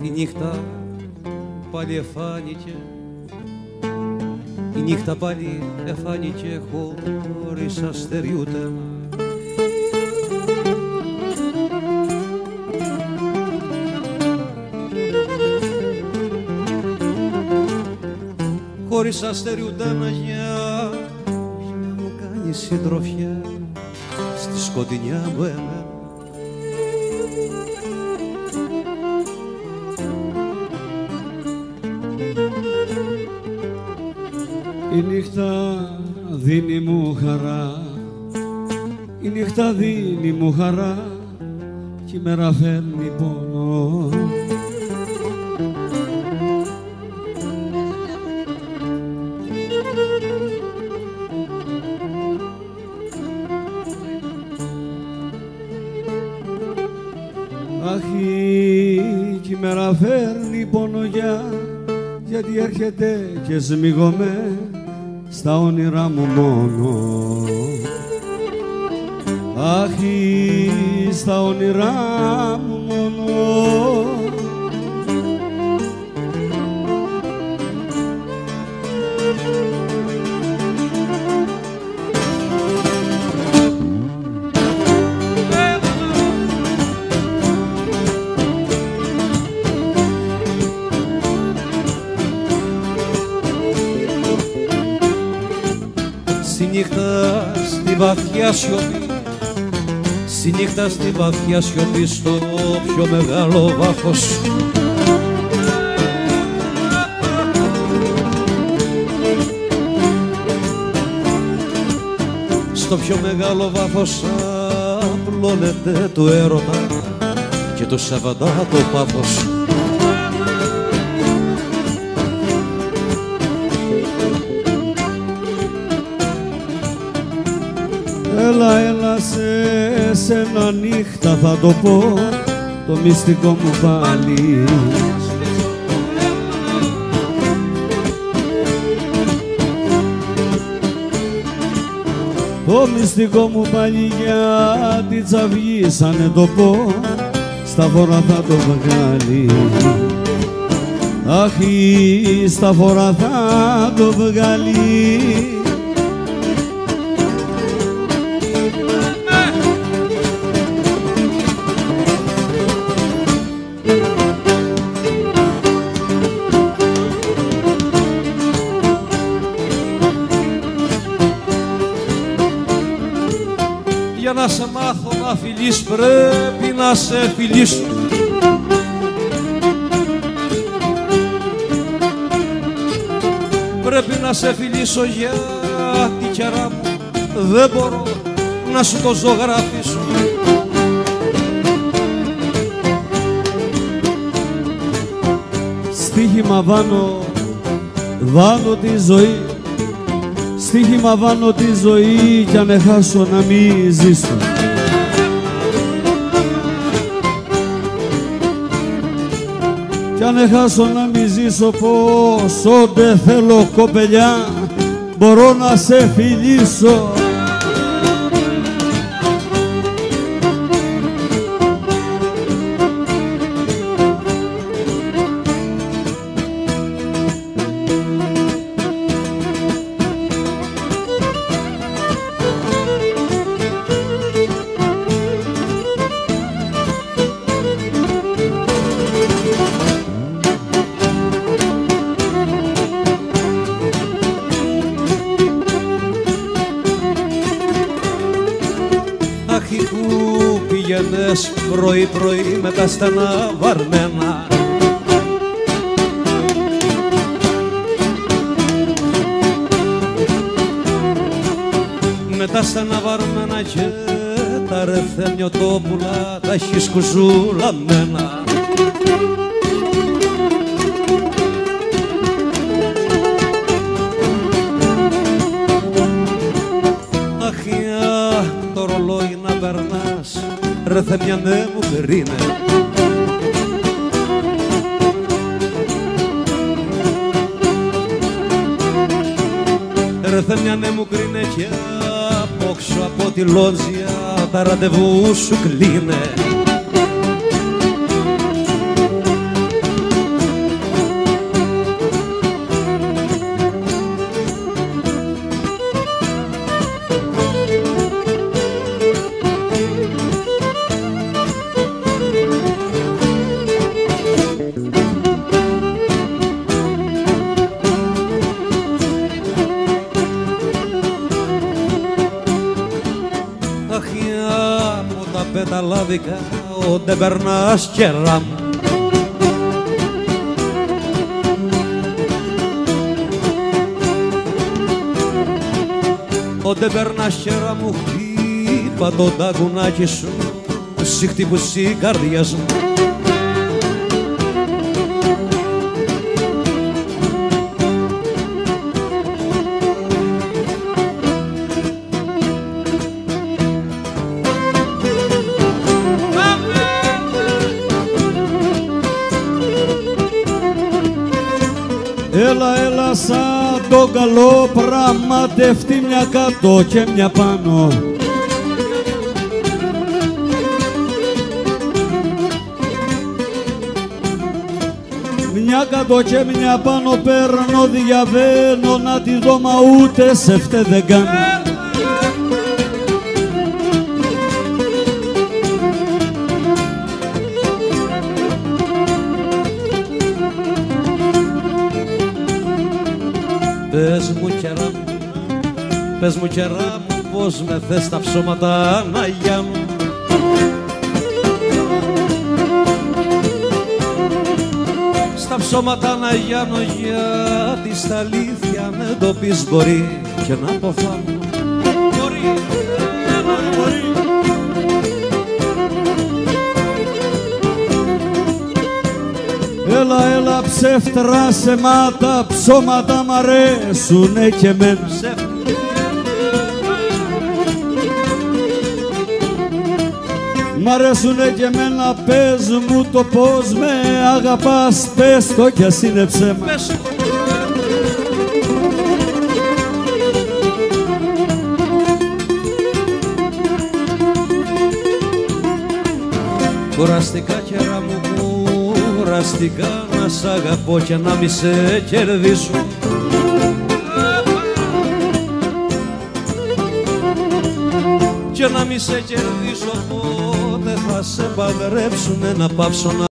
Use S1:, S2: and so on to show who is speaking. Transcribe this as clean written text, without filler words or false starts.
S1: Η νύχτα πάλι εφάνηκε, η νύχτα πάλι εφάνηκε χωρίς αστέρι ούτε χωρίς αστέρι ούτε ένα για να μου κάνει συντροφιά στη σκοτεινιά μου εμένα.
S2: Η νύχτα δίνει μου χαρά, η νύχτα δίνει μου χαρά κι η μέρα φέρνει πόνο. Αχ, κι η μέρα φέρνει πόνο γιατί έρχεται και σμίγομαι στα όνειρά μου μόνο. Αχ, στα όνειρά μου μόνο.
S1: Στη νύχτα στη βαθιά σιωπή, στη νύχτα στη βαθιά σιωπή, στο πιο μεγάλο βάθος στο πιο μεγάλο βάθος απλώνεται το έρωτα και το σαβαντά το πάθος.
S2: Έλα, έλα σε σένα νύχτα θα το πω το μυστικό μου πάλι. Το μυστικό μου πάλι γιατί τσαυγίσανε το πω στα φορά θα το βγάλει. Αχ, στα φορά θα το βγάλει.
S1: Για να σε μάθω να φιλείς πρέπει να σε φιλήσω. Πρέπει να σε φιλήσω γιατί καιρά μου δεν μπορώ να σου το ζωγραφίσω.
S2: Στοίχημα βάνω τη ζωή, στοίχημα βάνω τη ζωή κι αν χάσω να μη ζήσω. Κι αν χάσω να μη ζήσω πόσο ντε θέλω κοπελιά μπορώ να σε φιλήσω.
S1: Που πήγαινες πρωί-πρωί με τα στενά βαρμένα με τα στενά βαρμένα και τα ρεθέμιωτόπουλα τα έχεις κουζουλαμένα. Ρε Θεμιανέ μου κρίνε. Ρε Θεμιανέ μου κρίνε και απόξω από τη Λόντζια τα ραντεβού σου κλείνε. Από τα πεταλάδικα όντε περνάς κερά μου. Όντε περνάς κερά μου χτύπα το τακουνάκι σου σι χτύπουσε η καρδιά μου.
S2: Έλα, έλα σαν το καλό πραγματευτεί μια κάτω και μια πάνω. Μια κάτω και μια πάνω παίρνω, διαβαίνω να τη δω μα ούτε σε φταί δεν κάνω.
S1: Πες μου κερά μου πως με θες τα ψώματα Αναγιά μου. Στα ψώματα Αναγιάνο γιατί στα αλήθεια με το πεις μπορεί και να το φάμε. Μπορεί.
S2: Έλα, έλα ψεύτρα σε μάτα, ψώματα μ' αρέσουνε και εμένα. Μ' αρέσουνε και εμένα, πες μου το πως με αγαπάς, πες το κι ας είναι ψέμα.
S1: Κουραστικά κερά μου, κουραστικά να σ' αγαπώ και να μη σε κερδίσω. Και να μη σε κερδίσω, πότε θα σε παντρέψουνε να πάψω να